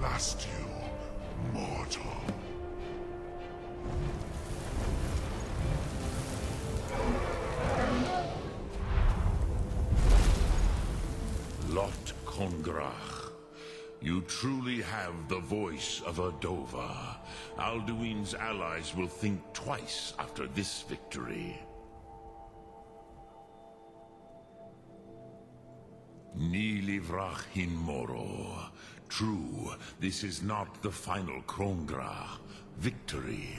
outlast you, mortal. Lot Kongrach, you truly have the voice of a Dova. Alduin's allies will think twice after this victory. Ni livrach hin moro. True, this is not the final Kongrach victory,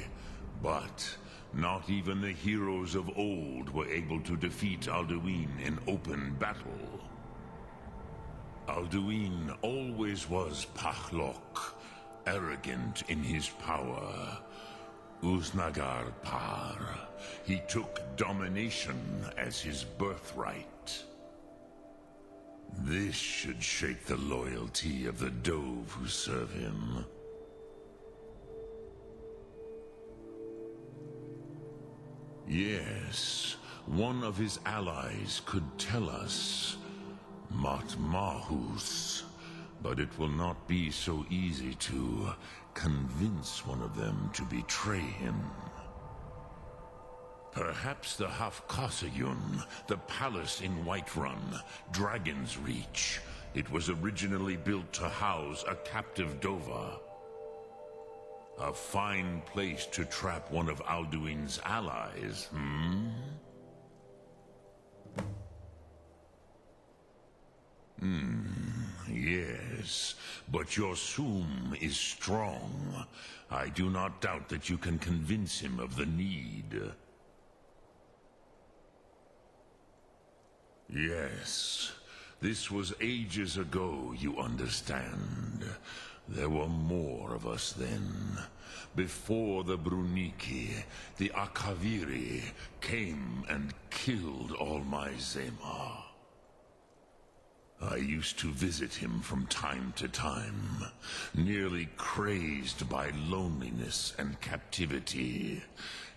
but not even the heroes of old were able to defeat Alduin in open battle. Alduin always was Pachlok, arrogant in his power. Uznagar Par, he took domination as his birthright. This should shake the loyalty of the Dove who serve him. Yes, one of his allies could tell us. Matmahus, but it will not be so easy to convince one of them to betray him. Perhaps the Hafkasayun, the palace in Whiterun, Dragon's Reach. It was originally built to house a captive Dova. A fine place to trap one of Alduin's allies, Yes, but your Sum is strong. I do not doubt that you can convince him of the need. Yes, this was ages ago, you understand. There were more of us then. Before the Bruniki, the Akaviri came and killed all my Zema. I used to visit him from time to time, nearly crazed by loneliness and captivity.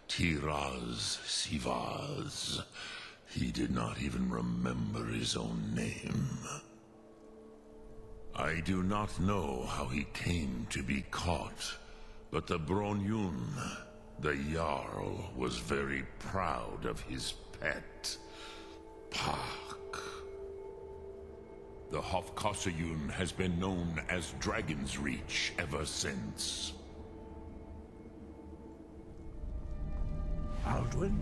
Tiraz Sivaz. He did not even remember his own name. I do not know how he came to be caught, but the Bronyun, the Jarl, was very proud of his pet, Pak. The Hafkasayun has been known as Dragon's Reach ever since. Alduin?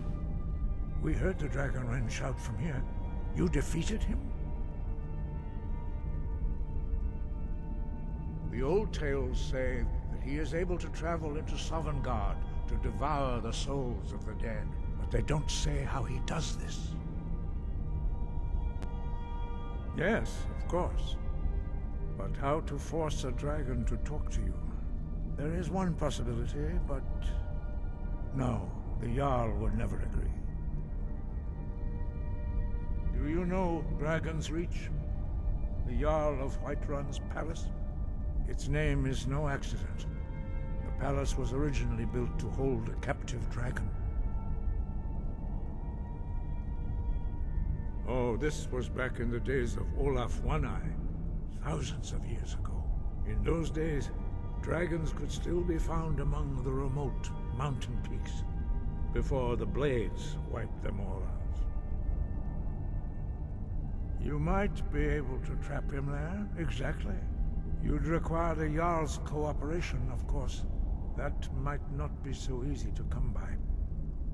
We heard the Dragon Wren shout from here. You defeated him? The old tales say that he is able to travel into Sovngarde to devour the souls of the dead, but they don't say how he does this. Yes, of course. But how to force a dragon to talk to you? There is one possibility, but... no, the Jarl would never agree. Do you know Dragon's Reach? The Jarl of Whiterun's palace? Its name is no accident. The palace was originally built to hold a captive dragon. Oh, this was back in the days of Olaf One-Eye, thousands of years ago. In those days, dragons could still be found among the remote mountain peaks, before the blades wiped them all out. You might be able to trap him there, exactly. You'd require the Jarl's cooperation, of course. That might not be so easy to come by.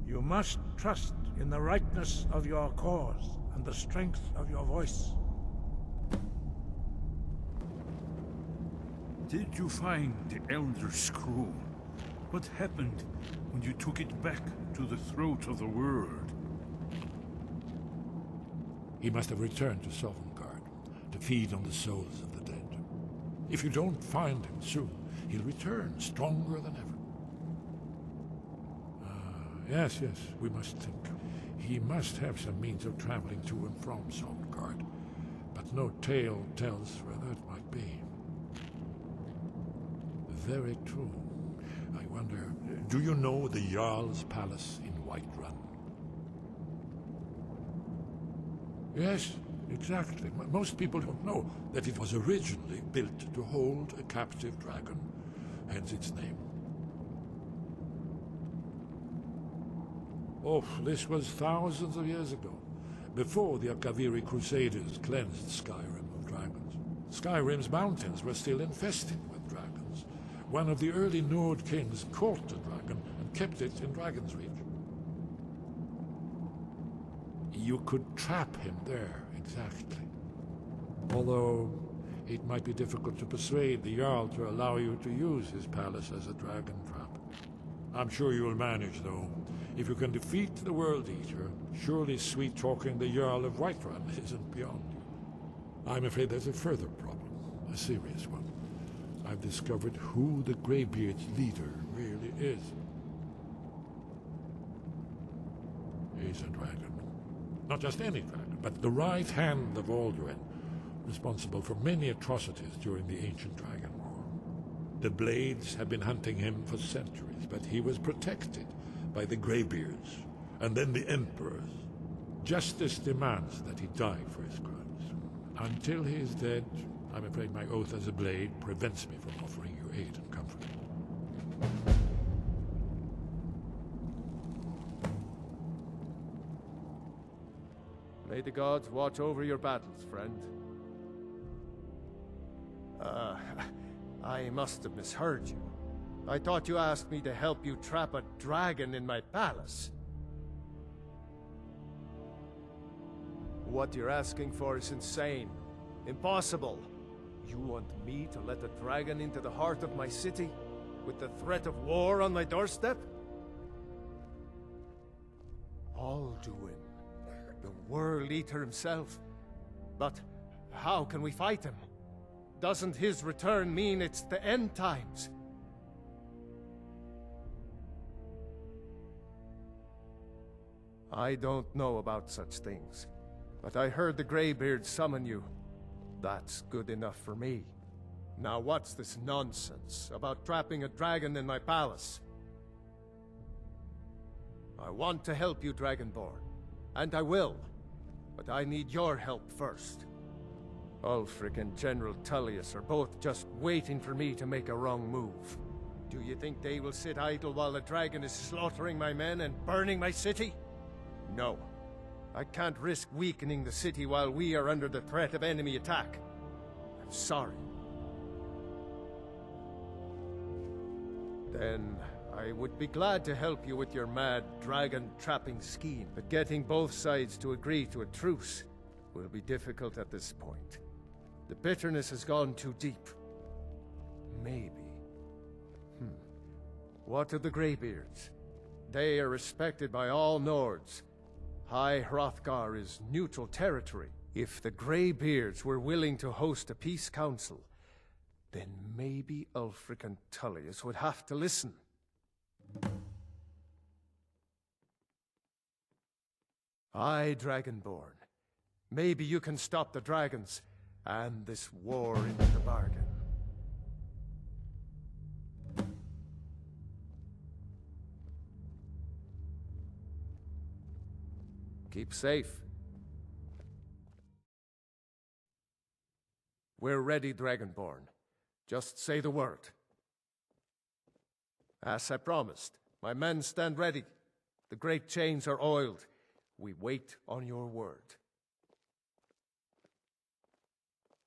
You must trust in the rightness of your cause and the strength of your voice. Did you find the Elder Scroll? What happened when you took it back to the throat of the world? He must have returned to Sovngarde to feed on the souls of the dead. If you don't find him soon, he'll return stronger than ever. Yes, we must think. He must have some means of traveling to and from Sovngarde, but no tale tells where that might be. Very true. I wonder, do you know the Jarl's palace in Whiterun? Yes, Exactly. Most people don't know that it was originally built to hold a captive dragon, hence its name. Oh, this was thousands of years ago, before the Akaviri Crusaders cleansed Skyrim of dragons. Skyrim's mountains were still infested with dragons. One of the early Nord kings caught the dragon and kept it in Dragon's Reach. You could trap him there, exactly. Although, it might be difficult to persuade the Jarl to allow you to use his palace as a dragon trap. I'm sure you'll manage, though. If you can defeat the World Eater, surely sweet-talking the Jarl of Whiterun isn't beyond you. I'm afraid there's a further problem, a serious one. I've discovered who the Greybeard's leader really is. He's a dragon. Not just any dragon, but the right hand of Alduin, responsible for many atrocities during the Ancient Dragon War. The Blades had been hunting him for centuries, but he was protected by the Greybeards, and then the Emperors. Justice demands that he die for his crimes. Until he is dead, I'm afraid my oath as a Blade prevents me from offering you aid and comfort. May the gods watch over your battles, friend. I must have misheard you. I thought you asked me to help you trap a dragon in my palace. What you're asking for is insane. Impossible. You want me to let a dragon into the heart of my city, with the threat of war on my doorstep? Alduin, the World Eater himself. But how can we fight him? Doesn't his return mean it's the end times? I don't know about such things, but I heard the Greybeard summon you. That's good enough for me. Now what's this nonsense about trapping a dragon in my palace? I want to help you, Dragonborn, and I will, but I need your help first. Ulfric and General Tullius are both just waiting for me to make a wrong move. Do you think they will sit idle while the dragon is slaughtering my men and burning my city? No. I can't risk weakening the city while we are under the threat of enemy attack. I'm sorry. Then I would be glad to help you with your mad dragon-trapping scheme, but getting both sides to agree to a truce will be difficult at this point. The bitterness has gone too deep. Maybe. What of the Greybeards? They are respected by all Nords. High Hrothgar is neutral territory. If the Greybeards were willing to host a peace council, then maybe Ulfric and Tullius would have to listen. Aye, Dragonborn. Maybe you can stop the dragons, and this war in the bargain. Keep safe. We're ready, Dragonborn. Just say the word. As I promised, my men stand ready. The great chains are oiled. We wait on your word.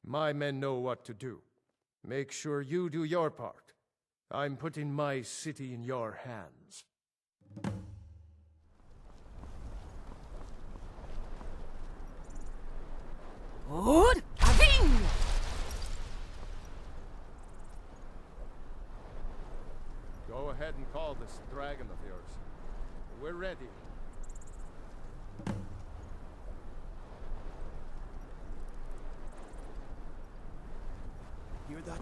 My men know what to do. Make sure you do your part. I'm putting my city in your hands. Odahviing! Go ahead and call this dragon of yours. We're ready. Hear that?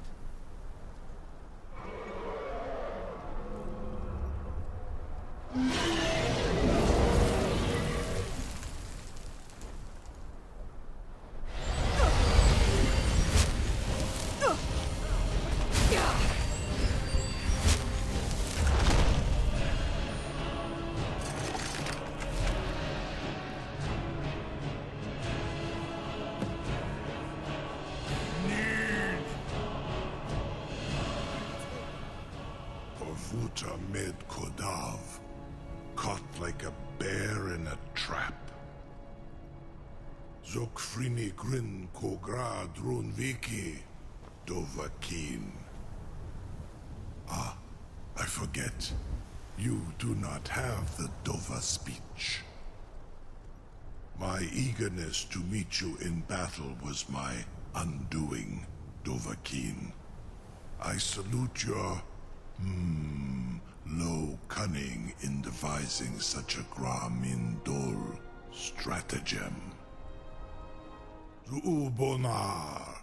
Alta Med Kodav, caught like a bear in a trap. Zokfrini Grin Kogra Drunviki Dovahkiin. Ah, I forget. You do not have the Dova speech. My eagerness to meet you in battle was my undoing, Dovahkiin. I salute your, low cunning in devising such a Gramin Dol stratagem. Zuubonar,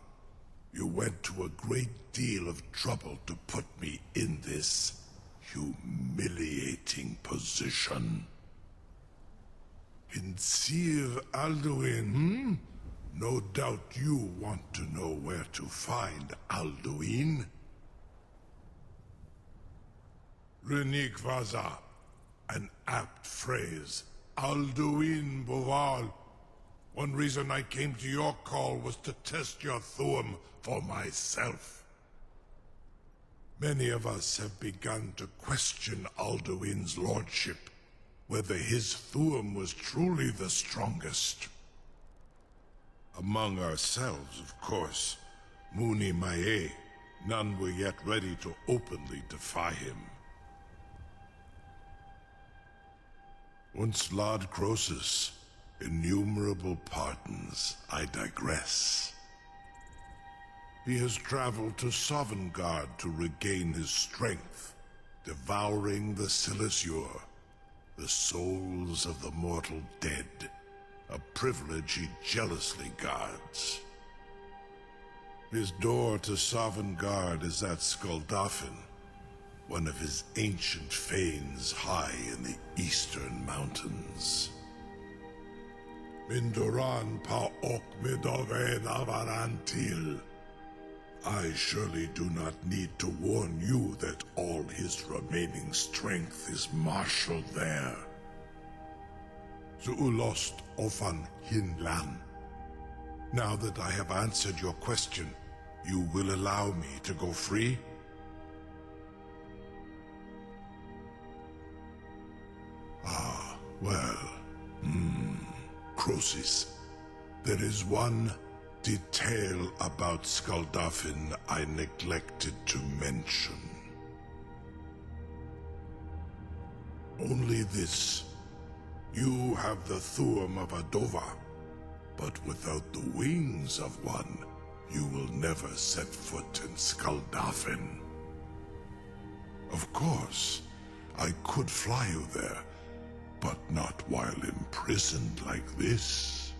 you went to a great deal of trouble to put me in this humiliating position. Insir Alduin, No doubt you want to know where to find Alduin. Runik Vaza, an apt phrase. Alduin Boval. One reason I came to your call was to test your Thuum for myself. Many of us have begun to question Alduin's lordship, whether his Thuum was truly the strongest. Among ourselves, of course, Muni Mae, none were yet ready to openly defy him. Once Lord Croesus, innumerable pardons, I digress. He has traveled to Sovngarde to regain his strength, devouring the Silesur, the souls of the mortal dead, a privilege he jealously guards. His door to Sovngarde is at Skuldafn, one of his ancient fanes high in the eastern mountains. Mindoran pa ok midoven avarantil. I surely do not need to warn you that all his remaining strength is marshaled there. Zuulost ofan hinlan. Now that I have answered your question, you will allow me to go free? Ah, well, Croesus, there is one detail about Skuldafn I neglected to mention. Only this. You have the Thuum of a Dova, but without the wings of one, you will never set foot in Skuldafn. Of course, I could fly you there, but not while imprisoned like this.